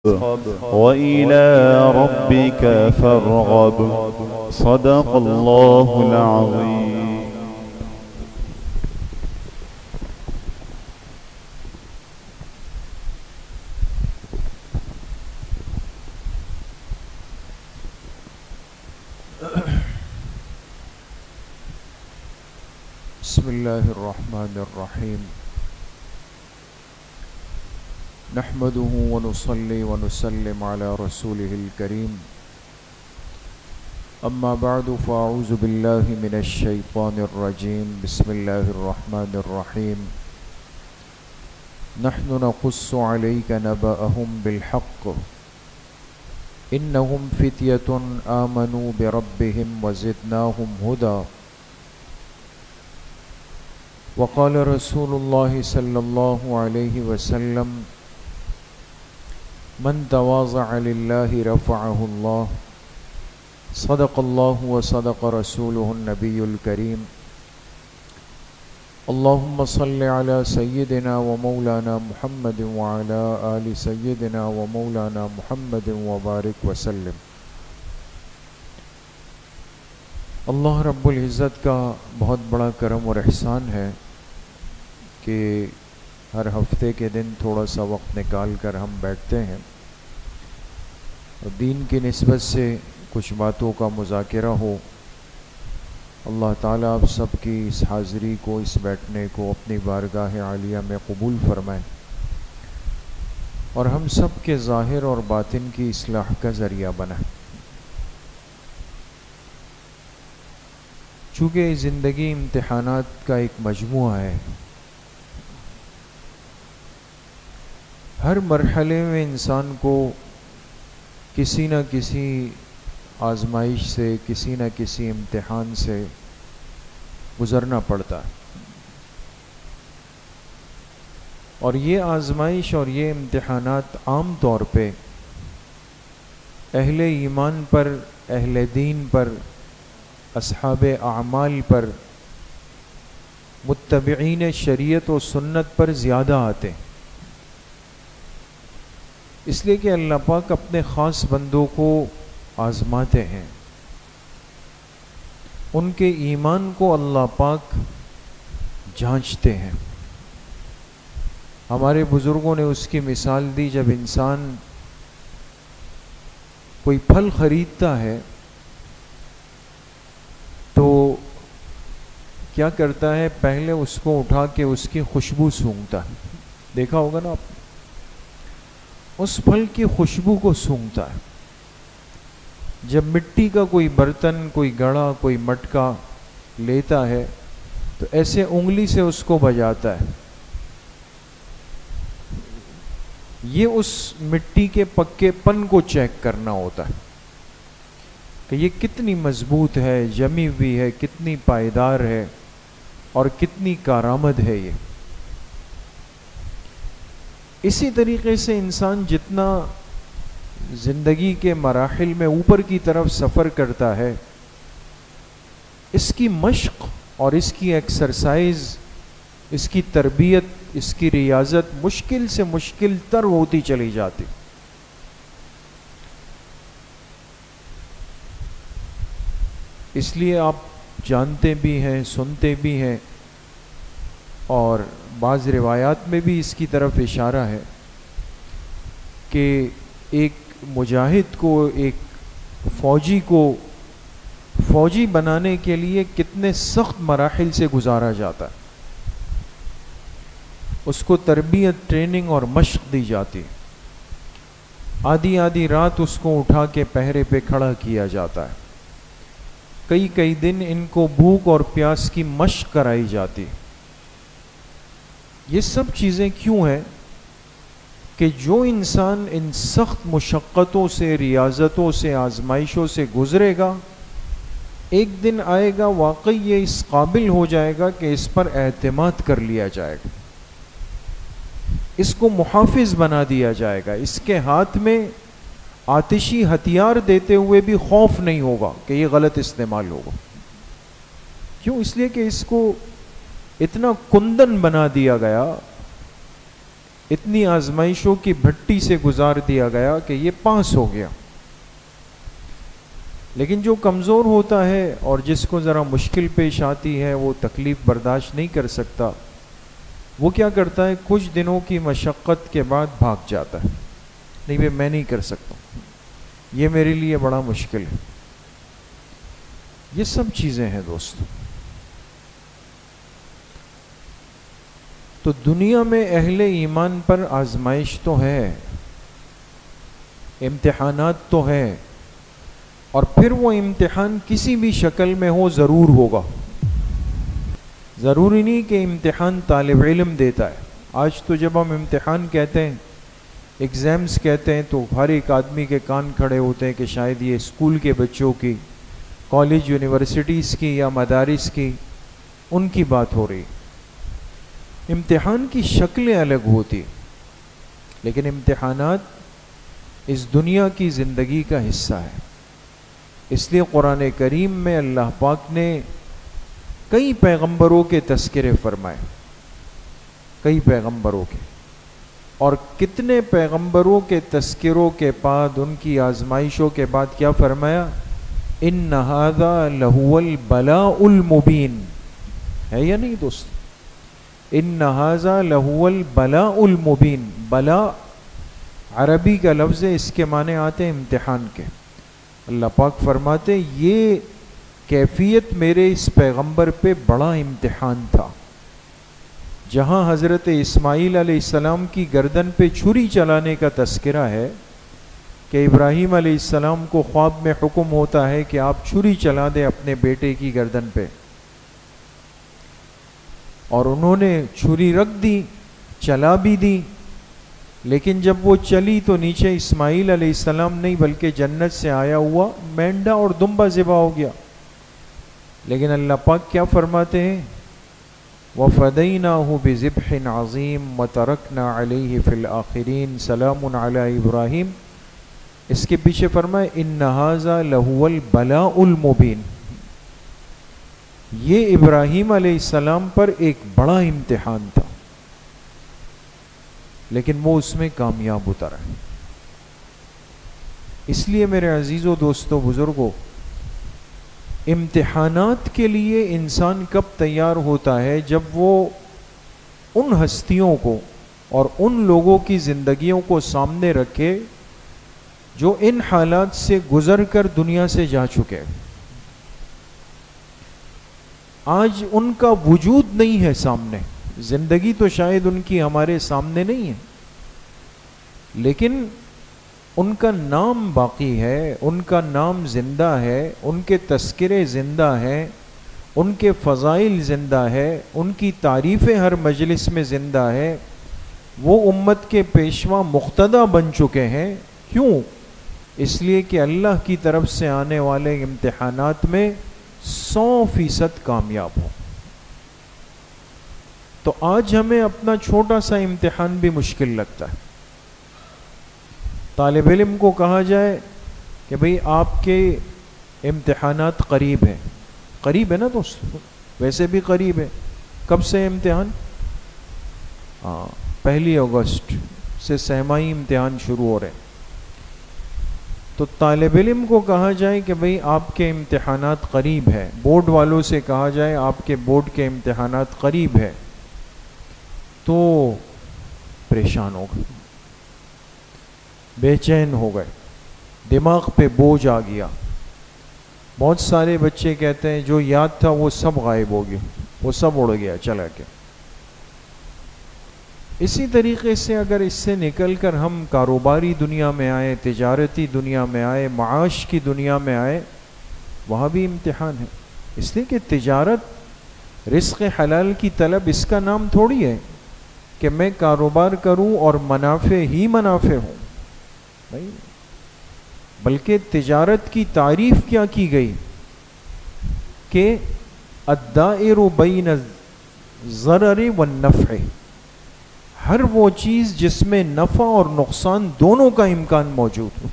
وإلى ربك فارغب صدق الله العظيم. بسم الله الرحمن الرحيم. نحمده ونصلي ونسلم على رسوله الكريم. أما بعد فأعوذ بالله من الشيطان الرجيم. بسم الله الرحمن الرحيم. نحن نقص عليك نبأهم بالحق إنهم فتية آمنوا بربهم وزدناهم هدى. وقال رسول الله صلى الله عليه وسلم من تواضع لله رفعه الله. صدق الله وصدق رسوله النبي الكريم. اللهم صل على سيدنا ومولانا محمد وعلى آل سيدنا ومولانا محمد وبارك وسلم. اللہ رب العزت کا بہت بڑا کرم اور احسان ہے کہ ہر ہفتے کے دن تھوڑا سا وقت نکال کر ہم بیٹھتے ہیں اور دین کی نسبت سے کچھ باتوں کا مذاکرہ ہو. اللہ تعالیٰ آپ سب کی اس حاضری کو، اس بیٹھنے کو اپنی بارگاہ عالیہ میں قبول فرمائے اور ہم سب کے ظاہر اور باطن کی اصلاح کا ذریعہ بنائے. چونکہ زندگی امتحانات کا ایک مجموعہ ہے، ہر مرحلے میں انسان کو کسی نہ کسی آزمائش سے، کسی نہ کسی امتحان سے گزرنا پڑتا ہے، اور یہ آزمائش اور یہ امتحانات عام طور پہ اہل ایمان پر، اہل دین پر، اصحاب اعمال پر، متبعین شریعت و سنت پر زیادہ آتے ہیں. اس لیے کہ اللہ پاک اپنے خاص بندوں کو آزماتے ہیں. ان کے ایمان کو اللہ پاک جانچتے ہیں. ہمارے بزرگوں نے اس کی مثال دی، جب انسان کوئی پھل خریدتا ہے تو کیا کرتا ہے، پہلے اس کو اٹھا کے اس کی خوشبو سونگھتا ہے. دیکھا ہوگا نا آپ، اس پھل کی خوشبو کو سونگھتا ہے. جب مٹی کا کوئی برتن، کوئی گڑا، کوئی مٹکا لیتا ہے تو ایسے انگلی سے اس کو بجاتا ہے. یہ اس مٹی کے پکے پن کو چیک کرنا ہوتا ہے کہ یہ کتنی مضبوط ہے، جمی ہوئی ہے، کتنی پائیدار ہے اور کتنی کارآمد ہے. یہ اسی طریقے سے انسان جتنا زندگی کے مراحل میں اوپر کی طرف سفر کرتا ہے، اس کی مشق اور اس کی ایکسرسائز، اس کی تربیت، اس کی ریاضت مشکل سے مشکل تر ہوتی چلی جاتی. اس لیے آپ جانتے بھی ہیں، سنتے بھی ہیں، اور بعض روایات میں بھی اس کی طرف اشارہ ہے کہ ایک مجاہد کو، ایک فوجی کو فوجی بنانے کے لیے کتنے سخت مراحل سے گزارا جاتا ہے. اس کو تربیت، ٹریننگ اور مشق دی جاتی. آدھی آدھی رات اس کو اٹھا کے پہرے پہ کھڑا کیا جاتا ہے. کئی کئی دن ان کو بھوک اور پیاس کی مشق کرائی جاتی. یہ سب چیزیں کیوں ہیں کہ جو انسان ان سخت مشقتوں سے، ریاضتوں سے، آزمائشوں سے گزرے گا، ایک دن آئے گا واقعی یہ اس قابل ہو جائے گا کہ اس پر اعتماد کر لیا جائے گا، اس کو محافظ بنا دیا جائے گا. اس کے ہاتھ میں آتشی ہتھیار دیتے ہوئے بھی خوف نہیں ہوگا کہ یہ غلط استعمال ہوگا. کیوں؟ اس لیے کہ اس کو اتنا کندن بنا دیا گیا اتنی آزمائشوں کی بھٹی سے گزار دیا گیا کہ یہ پاس ہو گیا. لیکن جو کمزور ہوتا ہے اور جس کو ذرا مشکل پیش آتی ہے، وہ تکلیف برداشت نہیں کر سکتا، وہ کیا کرتا ہے؟ کچھ دنوں کی مشقت کے بعد بھاگ جاتا ہے. نہیں بھائی میں نہیں کر سکتا، یہ میرے لیے بڑا مشکل ہے. یہ سب چیزیں ہیں دوستو. تو دنیا میں اہل ایمان پر آزمائش تو ہے، امتحانات تو ہے، اور پھر وہ امتحان کسی بھی شکل میں ہو ضرور ہوگا. ضروری نہیں کہ امتحان طالب علم دیتا ہے. آج تو جب ہم امتحان کہتے ہیں، ایگزامز کہتے ہیں، تو ہر ایک آدمی کے کان کھڑے ہوتے ہیں کہ شاید یہ اسکول کے بچوں کی، کالج یونیورسٹیز کی یا مدارس کی، ان کی بات ہو رہی. امتحان کی شکلیں الگ ہوتی، لیکن امتحانات اس دنیا کی زندگی کا حصہ ہے. اس لیے قرآن کریم میں اللہ پاک نے کئی پیغمبروں کے تذکرے فرمائے، کئی پیغمبروں کے، اور کتنے پیغمبروں کے تذکروں کے بعد، ان کی آزمائشوں کے بعد کیا فرمایا؟ ان ھذا لہو البلاء المبین. ہے یا نہیں دوست؟ ان ھذا لہو البلاء المبین. بلا عربی کا لفظ ہے، اس کے معنی آتے ہیں امتحان کے. اللہ پاک فرماتے یہ کیفیت میرے اس پیغمبر پہ بڑا امتحان تھا. جہاں حضرت اسماعیل علیہ السلام کی گردن پہ چھری چلانے کا تذکرہ ہے کہ ابراہیم علیہ السلام کو خواب میں حکم ہوتا ہے کہ آپ چھری چلا دیں اپنے بیٹے کی گردن پہ، اور انہوں نے چھری رکھ دی، چلا بھی دی، لیکن جب وہ چلی تو نیچے اسماعیل علیہ السلام نہیں بلکہ جنت سے آیا ہوا مینڈا اور دمبا ذبح ہو گیا. لیکن اللہ پاک کیا فرماتے ہیں؟ وَفَدَيْنَاهُ بِذِبْحٍ عَظِيمٍ وَتَرَكْنَا عَلَيْهِ فِي الْآخِرِينَ سَلَامٌ عَلَى إِبْرَاهِيمَ. اس کے پیچھے فرمائے إِنَّ هَذَا لَهُوَ الْبَلَاءُ الْمُبِينُ. یہ ابراہیم علیہ السلام پر ایک بڑا امتحان تھا، لیکن وہ اس میں کامیاب اترا. اس لیے میرے عزیزو، دوستو، بزرگو، امتحانات کے لیے انسان کب تیار ہوتا ہے؟ جب وہ ان ہستیوں کو اور ان لوگوں کی زندگیوں کو سامنے رکھے جو ان حالات سے گزر کر دنیا سے جا چکے. آج ان کا وجود نہیں ہے سامنے، زندگی تو شاید ان کی ہمارے سامنے نہیں ہے، لیکن ان کا نام باقی ہے، ان کا نام زندہ ہے، ان کے تذکرے زندہ ہیں، ان کے فضائل زندہ ہے، ان کی تعریفیں ہر مجلس میں زندہ ہے. وہ امت کے پیشوا مقتدی بن چکے ہیں. کیوں؟ اس لیے کہ اللہ کی طرف سے آنے والے امتحانات میں 100% کامیاب ہو. تو آج ہمیں اپنا چھوٹا سا امتحان بھی مشکل لگتا ہے. طالب علم کو کہا جائے کہ بھئی آپ کے امتحانات قریب ہیں. قریب ہے نا دوست؟ ویسے بھی قریب ہے. کب سے امتحان؟ 1 اگست سے سہمائی امتحان شروع ہو رہے ہیں. تو طالب علم کو کہا جائے کہ بھئی آپ کے امتحانات قریب ہیں، بورڈ والوں سے کہا جائے آپ کے بورڈ کے امتحانات قریب ہیں، تو پریشان ہو گئے، بے چین ہو گئے، دماغ پہ بوجھ آ گیا. بہت سارے بچے کہتے ہیں جو یاد تھا وہ سب غائب ہو گیا، وہ سب اڑ گیا، چلا گیا. اسی طریقے سے اگر اس سے نکل کر ہم کاروباری دنیا میں آئے، تجارتی دنیا میں آئے، معاش کی دنیا میں آئے، وہاں بھی امتحان ہے. اس لیے کہ تجارت، رزق حلال کی طلب، اس کا نام تھوڑی ہے کہ میں کاروبار کروں اور منافع ہی منافع ہوں، نہیں، بلکہ تجارت کی تعریف کیا کی گئی کہ الدائر بین الضرر والنفع. ہر وہ چیز جس میں نفع اور نقصان دونوں کا امکان موجود ہو،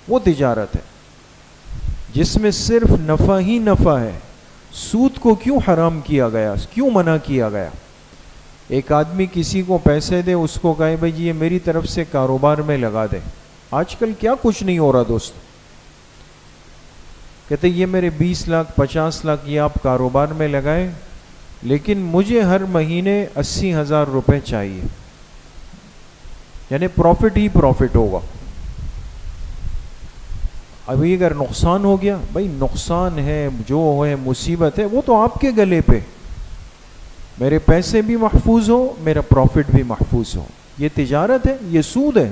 وہ تجارت ہے. جس میں صرف نفع ہی نفع ہے، سود کو کیوں حرام کیا گیا، کیوں منع کیا گیا؟ ایک آدمی کسی کو پیسے دے، اس کو کہے بھائی یہ میری طرف سے کاروبار میں لگا دے. آج کل کیا کچھ نہیں ہو رہا دوست. کہتے یہ میرے 20 لاکھ 50 لاکھ یہ آپ کاروبار میں لگائیں، لیکن مجھے ہر مہینے 80,000 روپے چاہیے. یعنی پروفٹ ہی پروفٹ ہوگا. ابھی اگر نقصان ہو گیا، بھائی نقصان ہے، جو ہے مصیبت ہے، وہ تو آپ کے گلے پہ. میرے پیسے بھی محفوظ ہو، میرا پروفٹ بھی محفوظ ہو. یہ تجارت ہے، یہ سود ہے.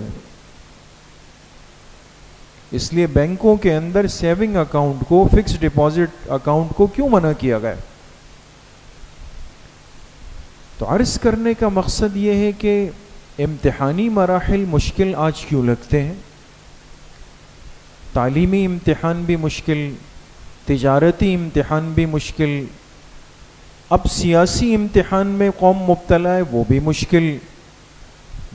اس لیے بینکوں کے اندر سیونگ اکاؤنٹ کو، فکس ڈپازٹ اکاؤنٹ کو کیوں منع کیا گیا؟ تو عرض کرنے کا مقصد یہ ہے کہ امتحانی مراحل مشکل آج کیوں لگتے ہیں؟ تعلیمی امتحان بھی مشکل، تجارتی امتحان بھی مشکل، اب سیاسی امتحان میں قوم مبتلا ہے وہ بھی مشکل،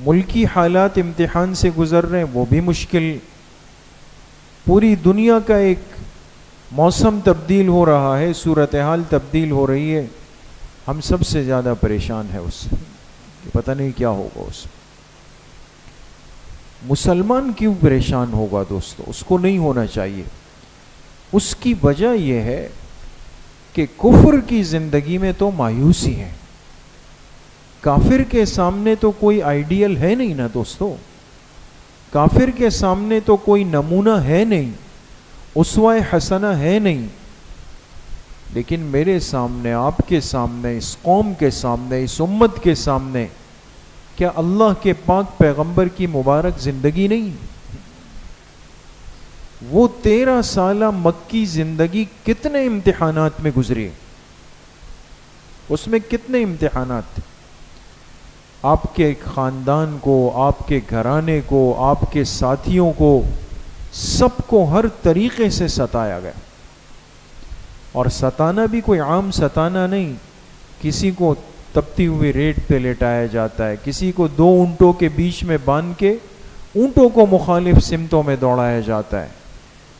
ملکی حالات امتحان سے گزر رہے ہیں وہ بھی مشکل، پوری دنیا کا ایک موسم تبدیل ہو رہا ہے، صورتحال تبدیل ہو رہی ہے. ہم سب سے زیادہ پریشان ہے اس سے، پتہ نہیں کیا ہوگا اس. مسلمان کیوں پریشان ہوگا دوستو؟ اس کو نہیں ہونا چاہیے. اس کی وجہ یہ ہے کہ کفر کی زندگی میں تو مایوسی ہے. کافر کے سامنے تو کوئی آئیڈیل ہے نہیں نا دوستو. کافر کے سامنے تو کوئی نمونہ ہے نہیں، اسوہ حسنہ ہے نہیں. لیکن میرے سامنے، آپ کے سامنے، اس قوم کے سامنے، اس امت کے سامنے کیا اللہ کے پاک پیغمبر کی مبارک زندگی نہیں؟ وہ 13 سالہ مکی زندگی کتنے امتحانات میں گزری، اس میں کتنے امتحانات تھے. آپ کے خاندان کو، آپ کے گھرانے کو، آپ کے ساتھیوں کو، سب کو ہر طریقے سے ستایا گیا. اور ستانا بھی کوئی عام ستانا نہیں. کسی کو تپتی ہوئی ریت پہ لٹایا جاتا ہے، کسی کو 2 اونٹوں کے بیچ میں باندھ کے اونٹوں کو مخالف سمتوں میں دوڑایا جاتا ہے،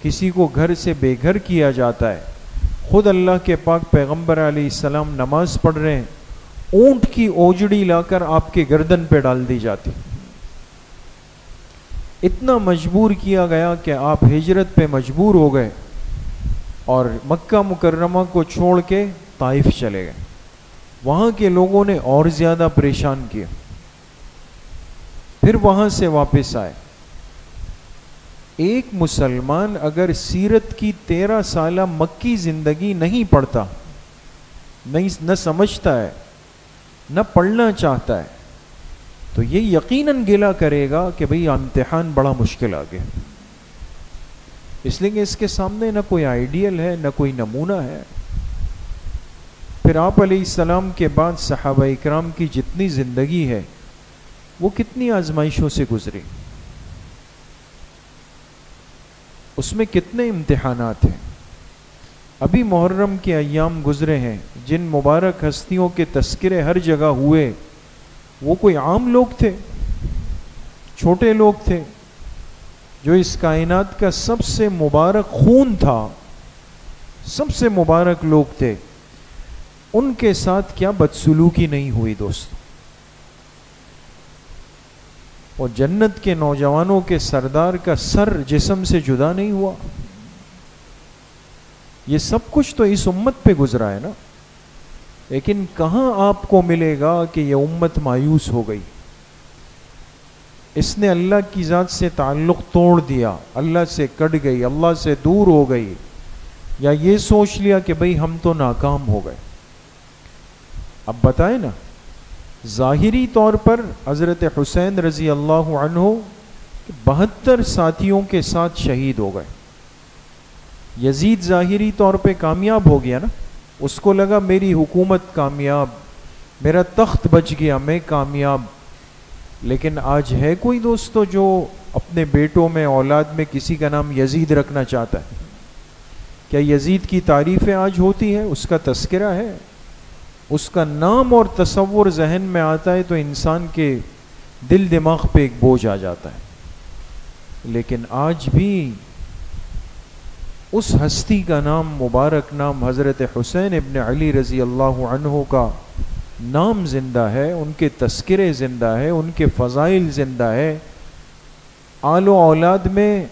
کسی کو گھر سے بے گھر کیا جاتا ہے. خود اللہ کے پاک پیغمبر علیہ السلام نماز پڑھ رہے ہیں، اونٹ کی اوجڑی لا کر آپ کے گردن پہ ڈال دی جاتی. اتنا مجبور کیا گیا کہ آپ ہجرت پہ مجبور ہو گئے اور مکہ مکرمہ کو چھوڑ کے طائف چلے گئے. وہاں کے لوگوں نے اور زیادہ پریشان کیا. پھر وہاں سے واپس آئے. ایک مسلمان اگر سیرت کی 13 سالہ مکی زندگی نہیں پڑھتا، نہ سمجھتا ہے، نہ پڑھنا چاہتا ہے، تو یہ یقیناً گلہ کرے گا کہ بھئی امتحان بڑا مشکل آ گیا. اس لیے کہ اس کے سامنے نہ کوئی آئیڈیل ہے، نہ کوئی نمونہ ہے. پھر آپ علیہ السلام کے بعد صحابہ اکرام کی جتنی زندگی ہے وہ کتنی آزمائشوں سے گزری، اس میں کتنے امتحانات ہیں. ابھی محرم کے ایام گزرے ہیں، جن مبارک ہستیوں کے تذکرے ہر جگہ ہوئے وہ کوئی عام لوگ تھے، چھوٹے لوگ تھے، جو اس کائنات کا سب سے مبارک خون تھا، سب سے مبارک لوگ تھے. ان کے ساتھ کیا بدسلوکی نہیں ہوئی دوست. اور جنت کے نوجوانوں کے سردار کا سر جسم سے جدا نہیں ہوا. یہ سب کچھ تو اس امت پہ گزرا ہے نا. لیکن کہاں آپ کو ملے گا کہ یہ امت مایوس ہو گئی، اس نے اللہ کی ذات سے تعلق توڑ دیا، اللہ سے کٹ گئی، اللہ سے دور ہو گئی، یا یہ سوچ لیا کہ بھئی ہم تو ناکام ہو گئے. اب بتائیں نا، ظاہری طور پر حضرت حسین رضی اللہ عنہ 72 ساتھیوں کے ساتھ شہید ہو گئے. یزید ظاہری طور پہ کامیاب ہو گیا نا، اس کو لگا میری حکومت کامیاب، میرا تخت بچ گیا، میں کامیاب. لیکن آج ہے کوئی دوستو جو اپنے بیٹوں میں، اولاد میں کسی کا نام یزید رکھنا چاہتا ہے؟ کیا یزید کی تعریفیں آج ہوتی ہیں؟ اس کا تذکرہ ہے؟ اس کا نام اور تصور ذہن میں آتا ہے تو انسان کے دل دماغ پہ ایک بوجھ آ جاتا ہے. لیکن آج بھی اس ہستی کا نام، مبارک نام حضرت حسین ابن علی رضی اللہ عنہ کا نام زندہ ہے، ان کے تذکرے زندہ ہے، ان کے فضائل زندہ ہے. آل و اولاد میں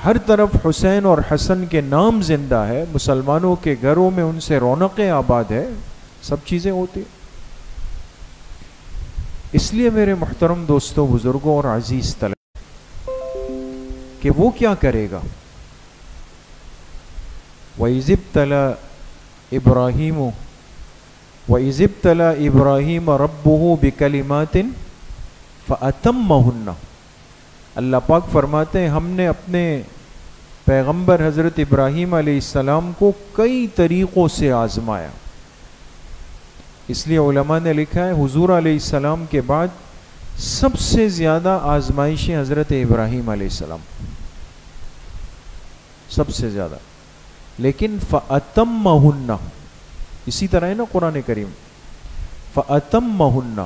ہر طرف حسین اور حسن کے نام زندہ ہے، مسلمانوں کے گھروں میں ان سے رونقیں آباد ہے، سب چیزیں ہوتی. اس لیے میرے محترم دوستوں، بزرگوں اور عزیز طلبہ کہ وہ کیا کرے گا. وَإِذِ ابْتَلَى إِبْرَاهِيمُ وَإِذِ ابْتَلَى إِبْرَاهِيمَ رَبُّهُ بِكَلِمَاتٍ فَأَتَمَّهُنَّ. اللہ پاک فرماتے ہیں ہم نے اپنے پیغمبر حضرت ابراہیم علیہ السلام کو کئی طریقوں سے آزمایا. اس لیے علماء نے لکھا ہے حضور علیہ السلام کے بعد سب سے زیادہ آزمائشیں حضرت ابراہیم علیہ السلام، سب سے زیادہ. لیکن فَأَتَمَّهُنَّ، اسی طرح ہے نا قرآن کریم، فَأَتَمَّهُنَّ،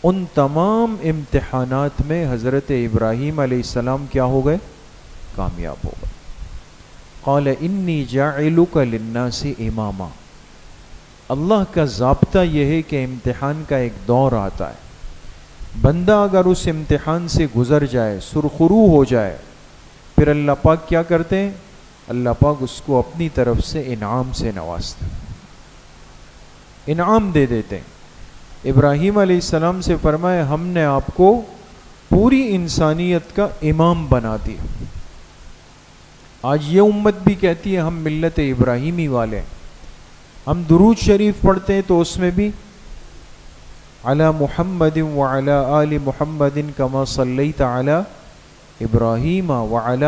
ان تمام امتحانات میں حضرت ابراہیم علیہ السلام کیا ہو گئے؟ کامیاب ہو گئے. قال انی جاعلک للناس اماما. اللہ کا ضابطہ یہ ہے کہ امتحان کا ایک دور آتا ہے، بندہ اگر اس امتحان سے گزر جائے، سرخرو ہو جائے، پھر اللہ پاک کیا کرتے ہیں؟ اللہ پاک اس کو اپنی طرف سے انعام سے نوازتے ہیں، انعام دے دیتے ہیں. ابراہیم علیہ السلام سے فرمایا ہم نے آپ کو پوری انسانیت کا امام بنا دیا. آج یہ امت بھی کہتی ہے ہم ملت ابراہیمی والے ہیں. ہم درود شریف پڑھتے ہیں تو اس میں بھی علی محمد وعلی آل محمد کما صلیت علی ابراہیم وعلی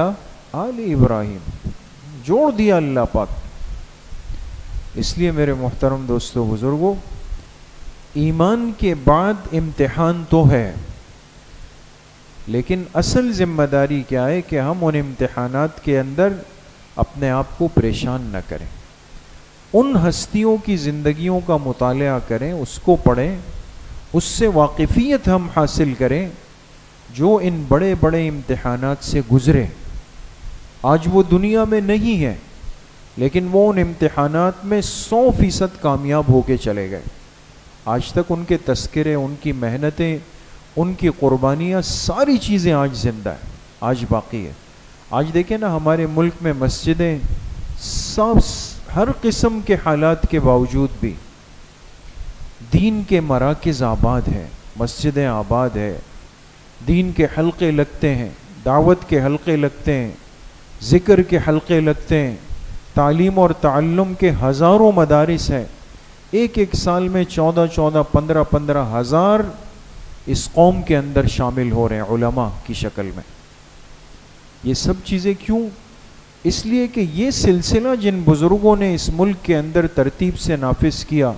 آل ابراہیم جوڑ دیا اللہ پاک. اس لیے میرے محترم دوستو بزرگوں، ایمان کے بعد امتحان تو ہے، لیکن اصل ذمہ داری کیا ہے کہ ہم ان امتحانات کے اندر اپنے آپ کو پریشان نہ کریں. ان ہستیوں کی زندگیوں کا مطالعہ کریں، اس کو پڑھیں، اس سے واقفیت ہم حاصل کریں جو ان بڑے بڑے امتحانات سے گزرے. آج وہ دنیا میں نہیں ہے، لیکن وہ ان امتحانات میں 100% کامیاب ہو کے چلے گئے. آج تک ان کے تذکرے، ان کی محنتیں، ان کی قربانیاں، ساری چیزیں آج زندہ ہیں، آج باقی ہے. آج دیکھیں نا ہمارے ملک میں مسجدیں سب ہر قسم کے حالات کے باوجود بھی دین کے مراکز آباد ہیں، مسجدیں آباد ہے، دین کے حلقے لگتے ہیں، دعوت کے حلقے لگتے ہیں، ذکر کے حلقے لگتے ہیں، تعلیم اور تعلم کے ہزاروں مدارس ہیں. ایک سال میں 15 ہزار اس قوم کے اندر شامل ہو رہے ہیں علماء کی شکل میں. یہ سب چیزیں کیوں؟ اس لیے کہ یہ سلسلہ جن بزرگوں نے اس ملک کے اندر ترتیب سے نافذ کیا،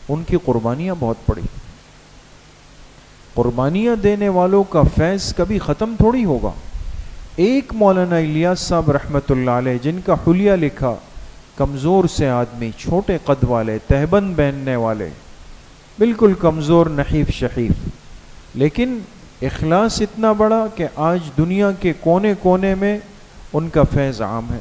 ان کی قربانیاں بہت پڑی. قربانیاں دینے والوں کا فیض کبھی ختم تھوڑی ہوگا. ایک مولانا الیاس صاحب رحمۃ اللہ علیہ جن کا حلیہ لکھا، کمزور سے آدمی، چھوٹے قد والے، تہبند پہننے والے، بالکل کمزور، نحیف شحیف، لیکن اخلاص اتنا بڑا کہ آج دنیا کے کونے کونے میں ان کا فیض عام ہے.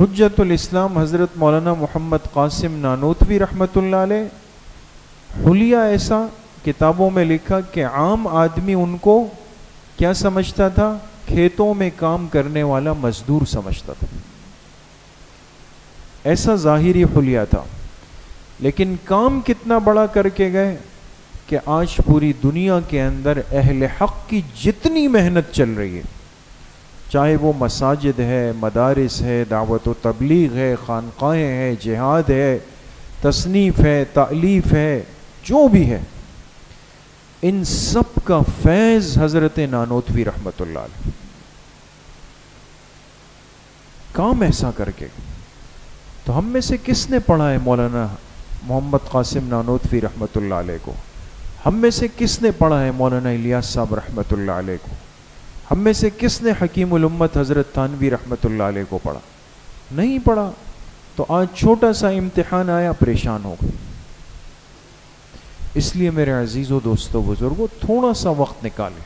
حجت الاسلام حضرت مولانا محمد قاسم نانوتوی رحمۃ اللہ علیہ حلیہ ایسا کتابوں میں لکھا کہ عام آدمی ان کو کیا سمجھتا تھا؟ کھیتوں میں کام کرنے والا مزدور سمجھتا تھا. ایسا ظاہری حلیہ تھا، لیکن کام کتنا بڑا کر کے گئے کہ آج پوری دنیا کے اندر اہل حق کی جتنی محنت چل رہی ہے، چاہے وہ مساجد ہے، مدارس ہے، دعوت و تبلیغ ہے، خانقاہیں ہیں، جہاد ہے، تصنیف ہے، تالیف ہے، جو بھی ہے، ان سب کا فیض حضرت نانوتوی رحمۃ اللہ علیہ. کام ایسا کر کے. تو ہم میں سے کس نے پڑھا ہے مولانا محمد قاسم نانوتوی رحمۃ اللہ علیہ کو؟ ہم میں سے کس نے پڑھا ہے مولانا الیاس صاحب رحمۃ اللہ علیہ کو؟ ہم میں سے کس نے حکیم الامت حضرت تھانوی رحمۃ اللہ علیہ کو پڑھا؟ نہیں پڑھا. تو آج چھوٹا سا امتحان آیا، پریشان ہو گئے. اس لیے میرے عزیزوں، دوستوں، بزرگوں، تھوڑا سا وقت نکالیں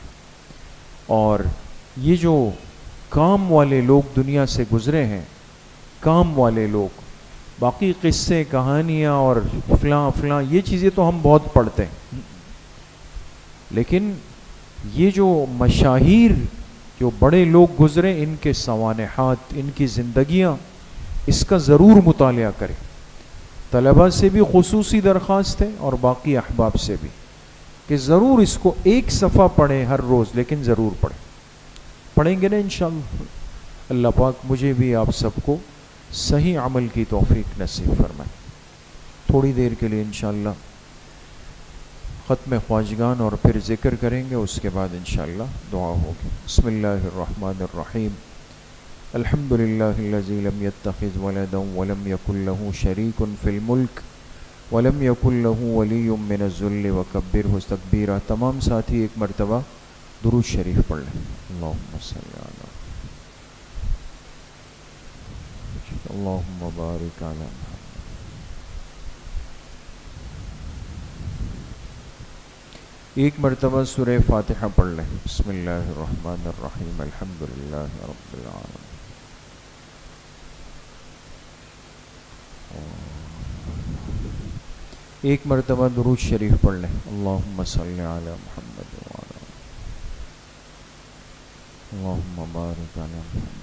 اور یہ جو کام والے لوگ دنیا سے گزرے ہیں، کام والے لوگ، باقی قصے کہانیاں اور فلاں فلاں یہ چیزیں تو ہم بہت پڑھتے ہیں، لیکن یہ جو مشاہیر جو بڑے لوگ گزرے ان کے سوانحات، ان کی زندگیاں، اس کا ضرور مطالعہ کریں. طلباء سے بھی خصوصی درخواست ہے اور باقی احباب سے بھی کہ ضرور اس کو ایک صفحہ پڑھیں ہر روز، لیکن ضرور پڑھیں گے نا انشاءاللہ. اللہ پاک مجھے بھی آپ سب کو صحیح عمل کی توفیق نصیب فرمائے. تھوڑی دیر کے لیے انشاءاللہ ختم خواجگان اور پھر ذکر کریں گے، اس کے بعد انشاءاللہ دعا ہوگی. بسم اللہ الرحمن الرحیم. الحمد للہ الذی لم یتخذ ولدا ولم یکن له شریک فی الملک ولم یکن له ولی من الذل وکبرہ تکبیرا. تمام ساتھی ایک مرتبہ درود شریف پڑھ لیں. اللہم صلی علی اللہم بارک علی محمد. ایک مرتبہ سورہ فاتحہ پڑھ لیں. بسم اللہ الرحمن الرحیم. الحمد للہ رب العالمین. ایک مرتبہ درود شریف پڑھ لیں. اللہم صلی علی محمد وعلی اللہم بارک علی محمد.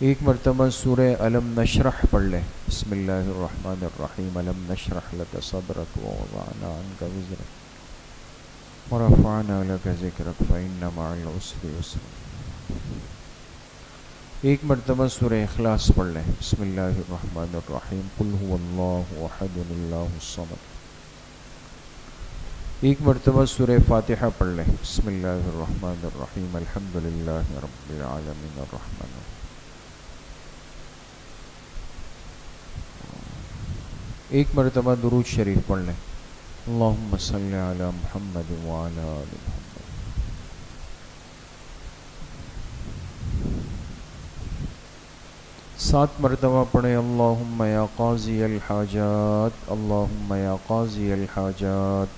ایک مرتبہ سورہ الم نشرح پڑھ لیں. بسم اللہ الرحمن الرحیم. الم نشرح لک صدرک ووضعنا عنک وزرک ورفعنا لک ذکرک فإن مع العسر یسرا. ایک مرتبہ سورہ اخلاص پڑھ لیں. بسم اللہ الرحمن الرحیم. قل هو اللہ احد اللہ الصمد. ایک مرتبہ سورہ فاتحہ پڑھ لیں. بسم اللہ الرحمن الرحیم. الحمد للہ رب العالمین الرحمن الرحیم. ایک مرتبہ درود شریف پڑھ لیں. اللہم صلی علی محمد وعلی آل محمد. سات مرتبہ پڑھیں. اللہم یا قاضی الحاجات اللہم یا قاضی الحاجات.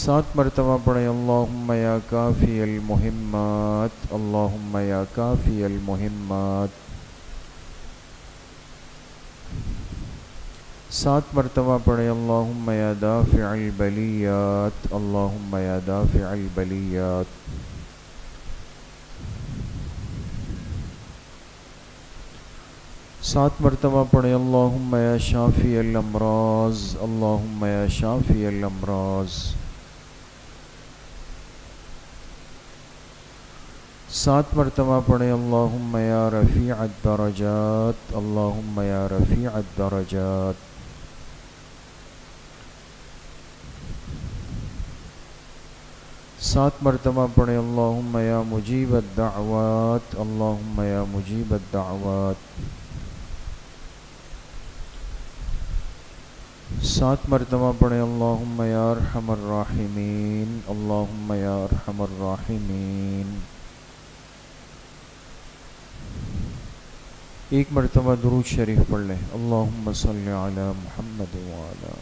سات مرتبہ پڑھیں. اللہم یا کافی المہمات اللہم یا کافی المہمات. سات مرتبہ پڑھیں. اللہم یا دافع البلیات اللہم یا دافع البلیات. سات مرتبہ پڑھیں. اللہم یا شافی الامراض اللہم یا شافی الامراض. سات مرتبہ پڑھیں. اللہم یا رفیع الدرجات اللہم یا رفیع الدرجات. سات مرتبہ پڑھیں. اللہم یا مجیب الدعوات اللہم یا مجیب الدعوات. سات مرتبہ پڑھیں. اللہم یا ارحم الراحمین اللہم یا ارحم الراحمین. ایک مرتبہ درود شریف پڑھ لیں. اللہم صلی علی محمد وعلی.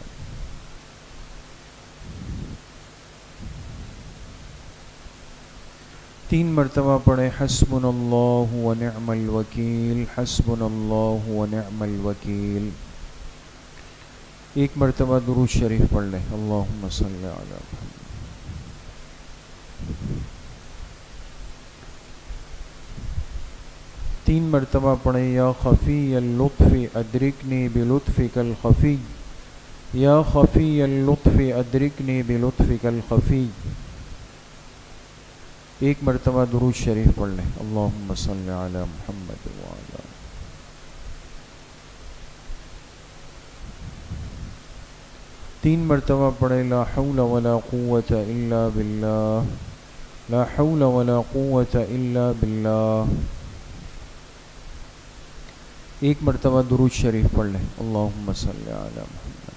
تین مرتبہ پڑھیں. حسبنا اللہ ونعم الوکیل حسبنا اللہ ونعم الوکیل. ایک مرتبہ درود شریف پڑھ لیں. اللہم صلی علی محمد. تین مرتبہ پڑھیں. یا خفی اللطف ادرکنی بلطفک الخفی یا خفی اللطف ادرکنی بلطفک الخفی. ایک مرتبہ درود شریف پڑھ لیں. اللہم صلی علی محمد وعلی. تین مرتبہ پڑھیں. لا حول ولا قوة الا باللہ لا حول ولا قوة الا باللہ. ایک مرتبہ درود شریف پڑھ لیں. اللہم صلی علی محمد.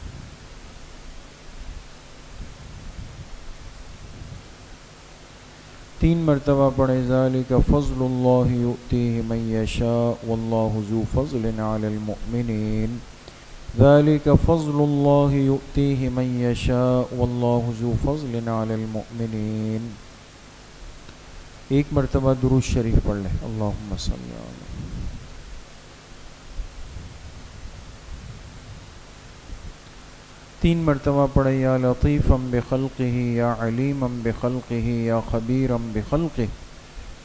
تین مرتبہ پڑھیں. ذالک فضل اللہ یؤتیہ من یشاء واللہ ذو فضل علی المؤمنین. ذالک فضل اللہ یؤتیہ من یشاء واللہ ذو فضل علی المؤمنین. ایک مرتبہ درود شریف پڑھ لیں. اللہم صلی علی. 3 مرتبہ پڑھیں. یا لطیفا بخلقہ یا علیما بخلقہ یا خبیرا بخلقہ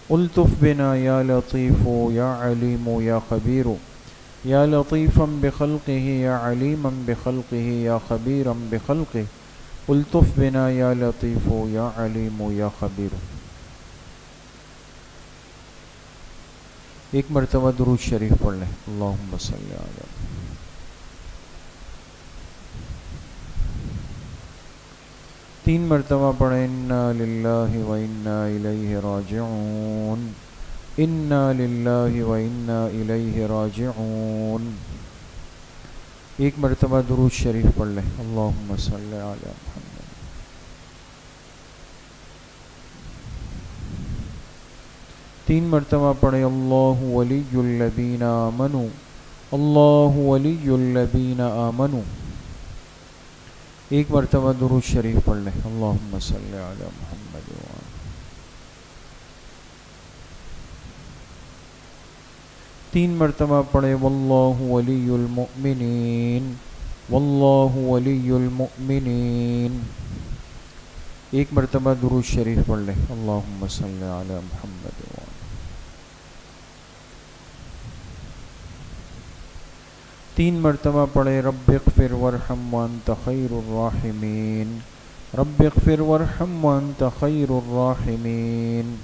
الطف بنا یا لطیف یا علیم یا خبیر. یا لطیفا بخلقہ یا علیما بخلقہ یا خبیرا بخلقہ الطف بنا یا لطیف یا علیم یا خبیر. ایک مرتبہ درود شریف پڑھ لیں. اللہم صلی علی. 3 مرتبہ پڑھیں. انا للہ و انا الیہ راجعون. انا للہ و انا الیہ راجعون. ایک مرتبہ درود شریف پڑھ لیں. اللہم صلی علی محمد. 3 مرتبہ پڑھیں. اللہ ولی الذین آمنوا. اللہ ولی الذین آمنوا. ایک مرتبہ درود شریف پڑھ لیں. اللہم صلی علی محمد. 3 مرتبہ پڑھیں. واللہ ولی المؤمنین. واللہ ولی المؤمنین. ایک مرتبہ درود شریف پڑھ لیں. اللہم صلی علی محمد. 3 مرتبہ پڑھیں. رب اغفر وارحم وانت خیر الراحمین. رب اغفر وارحم وانت خیر الراحمین.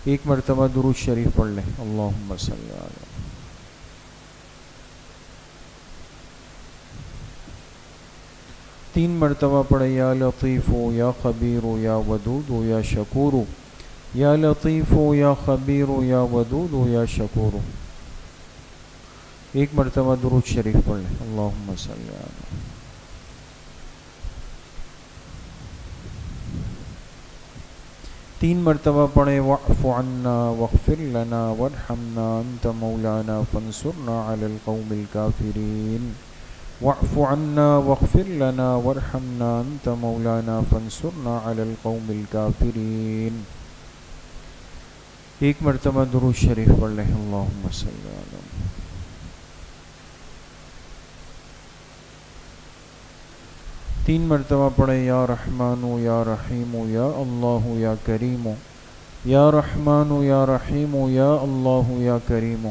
ایک مرتبہ درود شریف پڑھ لیں. اللہم صلی علی. 3 مرتبہ پڑھیں. یا لطیف یا خبیر یا ودود یا شکور. یا لطیف یا خبیر یا ودود یا شکور. ایک مرتبہ درود شریف پڑھ لیں. اللہم صلی علی. 3 مرتبہ پڑھیں. واعف عنا واغفر لنا وارحمنا انت مولانا فانصرنا علی القوم الکافرین. واعف عنا واغفر لنا وارحمنا انت مولانا فانصرنا علی القوم الکافرین. ایک مرتبہ درود شریف پڑھ لیں. اللہم صلی علی. 3 مرتبہ پڑھیں. یا رحمان یا رحیم یا اللہ یا کریم. یا رحمان یا رحیم یا اللہ یا کریم.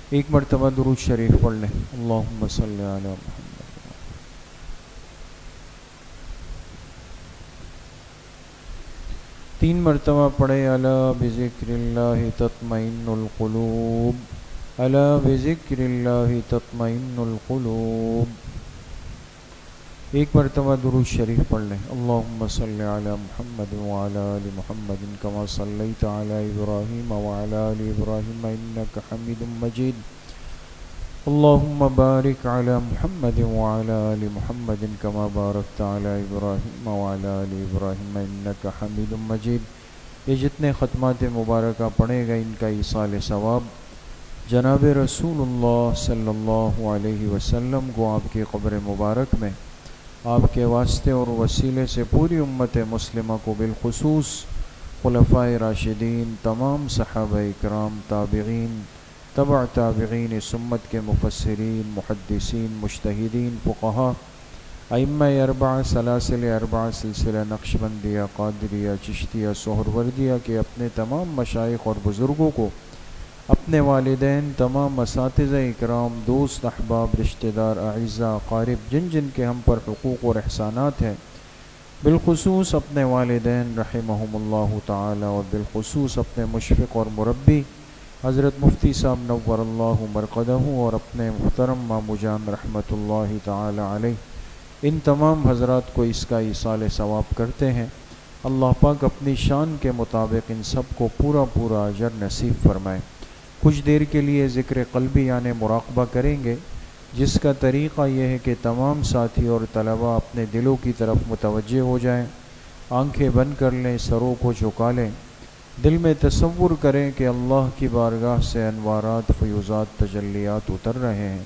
ایک مرتبہ درود شریف پڑھ لیں. اللہم صلی علی محمد. 3 مرتبہ پڑھیں. الا بذکر اللہ تطمئن القلوب. الا بذکر اللہ تطمئن القلوب. ایک مرتبہ درود شریف پڑھ لیں. اللہم صلی علی محمد وعلی آل محمد کما صلیت علی ابراہیم وعلی آل ابراہیم انک حمید مجید. اللہم بارک علی محمد وعلی آل محمد کما بارکت علی ابراہیم وعلی آل ابراہیم انک حمید مجید. یہ جتنے ختمات مبارکہ پڑھے گئے ان کا ایصال ثواب جناب رسول اللہ صلی اللہ علیہ وسلم کو آپ کی قبر مبارک میں آپ کے واسطے اور وسیلے سے پوری امت مسلمہ کو بالخصوص خلفائے راشدین، تمام صحابہ اکرام، تابعین، تبع تابعین، اس امت کے مفسرین، محدثین، مجتہدین، فقہا، ائمہ اربعہ، سلاسل اربعہ، سلسلہ نقشبندیہ، قادریہ، چشتیہ، سہروردیہ کے اپنے تمام مشائخ اور بزرگوں کو، اپنے والدین، تمام اساتذہ اکرام، دوست، احباب، رشتہ دار، اعزاء، اقارب، جن جن کے ہم پر حقوق اور احسانات ہیں، بالخصوص اپنے والدین رحمہم اللہ تعالی، اور بالخصوص اپنے مشفق اور مربی حضرت مفتی صاحب نور اللہ مرقدہ، اور اپنے محترم مامو جان رحمۃ اللہ تعالی علیہ، ان تمام حضرات کو اس کا ایصال ثواب کرتے ہیں. اللہ پاک اپنی شان کے مطابق ان سب کو پورا پورا اجر نصیب فرمائے. کچھ دیر کے لیے ذکر قلبی یعنی مراقبہ کریں گے، جس کا طریقہ یہ ہے کہ تمام ساتھی اور طلباء اپنے دلوں کی طرف متوجہ ہو جائیں، آنکھیں بند کر لیں، سروں کو جھکا لیں، دل میں تصور کریں کہ اللہ کی بارگاہ سے انوارات، فیوزات، تجلیات اتر رہے ہیں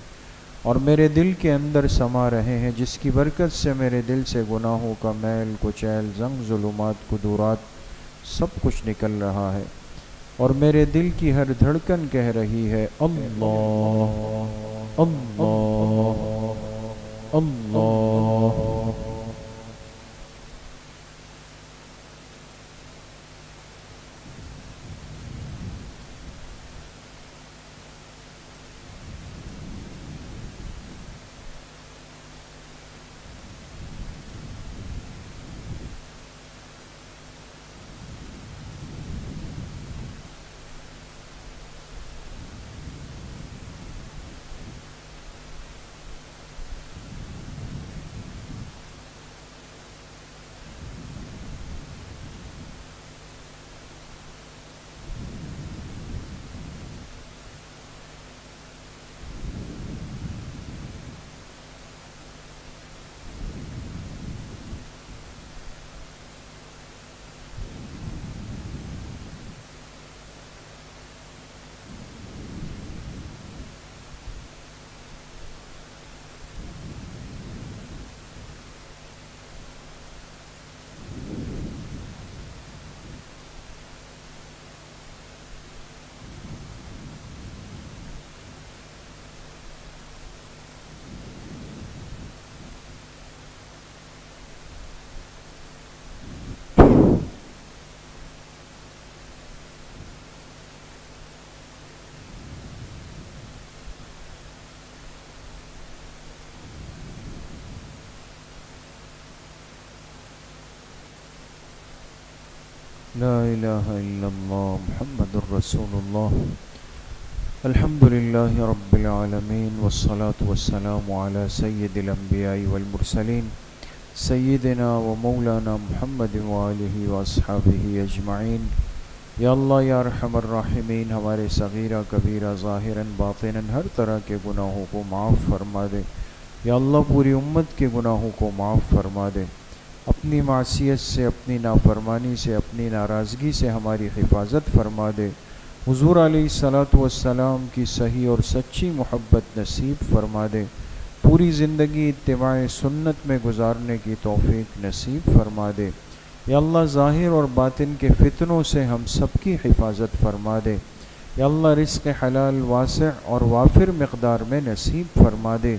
اور میرے دل کے اندر سما رہے ہیں، جس کی برکت سے میرے دل سے گناہوں کا میل، کچیل، زنگ، ظلمات، قدورات، سب کچھ نکل رہا ہے، اور میرے دل کی ہر دھڑکن کہہ رہی ہے اللہ اللہ اللہ۔ لا الہ الا اللہ محمد الرسول اللہ۔ الحمد للہ رب العالمین، والصلاة والسلام علی سید الانبیاء والمرسلین، سیدنا و مولانا محمد وآلہ واصحابہ اجمعین۔ یا اللہ یا ارحم الراحمین، ہمارے صغیرہ کبیرہ ظاہراً باطناً ہر طرح کے گناہوں کو معاف فرما دے۔ یا اللہ پوری امت کے گناہوں کو معاف فرما دے۔ اپنی معصیت سے، اپنی نافرمانی سے، اپنی ناراضگی سے ہماری حفاظت فرما دے۔ حضور علیہ الصلاۃ والسلام کی صحیح اور سچی محبت نصیب فرما دے۔ پوری زندگی اتباع سنت میں گزارنے کی توفیق نصیب فرما دے۔ یا اللہ ظاہر اور باطن کے فتنوں سے ہم سب کی حفاظت فرما دے۔ یا اللہ رزق حلال واسع اور وافر مقدار میں نصیب فرما دے۔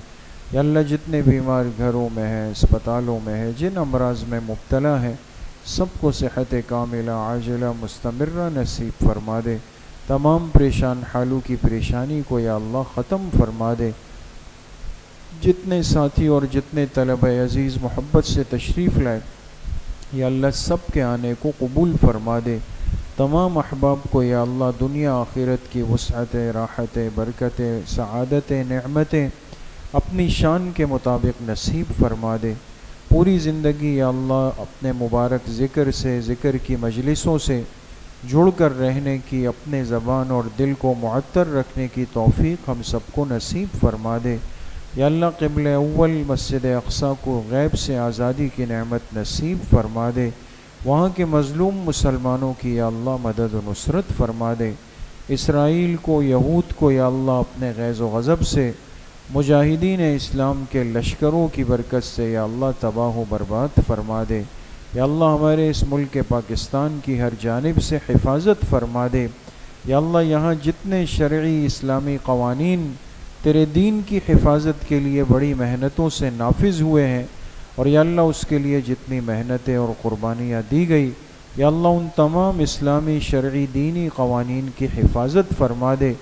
یا اللہ جتنے بیمار گھروں میں ہیں، اسپتالوں میں ہیں، جن امراض میں مبتلا ہیں، سب کو صحت کاملہ عاجلہ مستمرہ نصیب فرما دے۔ تمام پریشان حالوں کی پریشانی کو یا اللہ ختم فرما دے۔ جتنے ساتھی اور جتنے طلبہ عزیز محبت سے تشریف لائے، یا اللہ سب کے آنے کو قبول فرما دے۔ تمام احباب کو یا اللہ دنیا آخرت کی وسعتیں، راحتیں، برکتیں، سعادتیں، نعمتیں اپنی شان کے مطابق نصیب فرما دے۔ پوری زندگی یا اللہ اپنے مبارک ذکر سے، ذکر کی مجلسوں سے جڑ کر رہنے کی، اپنے زبان اور دل کو معطر رکھنے کی توفیق ہم سب کو نصیب فرما دے۔ یا اللہ قبل اول مسجد اقصیٰ کو غیب سے آزادی کی نعمت نصیب فرما دے۔ وہاں کے مظلوم مسلمانوں کی یا اللہ مدد و نصرت فرما دے۔ اسرائیل کو، یہود کو یا اللہ اپنے غیظ و غضب سے، مجاہدین اسلام کے لشکروں کی برکت سے یا اللہ تباہ و برباد فرما دے۔ یا اللہ ہمارے اس ملک پاکستان کی ہر جانب سے حفاظت فرما دے۔ یا اللہ یہاں جتنے شرعی اسلامی قوانین تیرے دین کی حفاظت کے لیے بڑی محنتوں سے نافذ ہوئے ہیں، اور یا اللہ اس کے لیے جتنی محنتیں اور قربانیاں دی گئی، یا اللہ ان تمام اسلامی شرعی دینی قوانین کی حفاظت فرما دے۔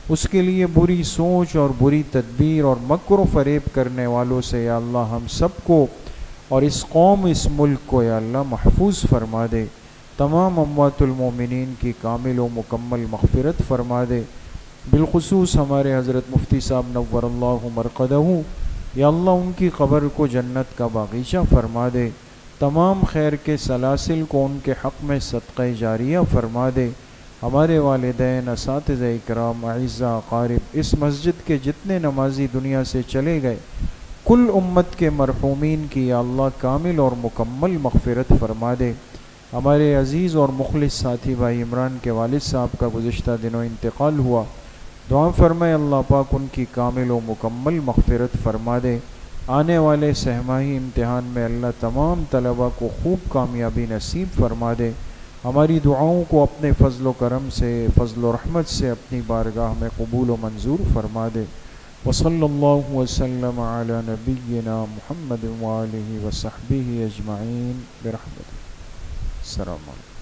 اس کے لیے بری سوچ اور بری تدبیر اور مکر و فریب کرنے والوں سے یا اللہ ہم سب کو اور اس قوم، اس ملک کو یا اللہ محفوظ فرما دے۔ تمام اموات المومنین کی کامل و مکمل مغفرت فرما دے۔ بالخصوص ہمارے حضرت مفتی صاحب نور اللہ مرقدہ، یا اللہ ان کی قبر کو جنت کا باغیچہ فرما دے۔ تمام خیر کے سلاسل کو ان کے حق میں صدقہ جاریہ فرما دے۔ ہمارے والدین، اساتذہ اکرام، اعزاء، اقارب، اس مسجد کے جتنے نمازی دنیا سے چلے گئے، کل امت کے مرحومین کی یا اللہ کامل اور مکمل مغفرت فرما دے۔ ہمارے عزیز اور مخلص ساتھی بھائی عمران کے والد صاحب کا گزشتہ دنوں انتقال ہوا، دعا فرمائے اللہ پاک ان کی کامل و مکمل مغفرت فرما دے۔ آنے والے سہ ماہی امتحان میں اللہ تمام طلبہ کو خوب کامیابی نصیب فرما دے۔ ہماری دعاؤں کو اپنے فضل و کرم سے، فضل و رحمت سے اپنی بارگاہ میں قبول و منظور فرما دے۔ وصلی اللہ وسلم علی نبینا محمد وآلہ وصحبہ اجمعین برحمتہ۔ السلام علیکم۔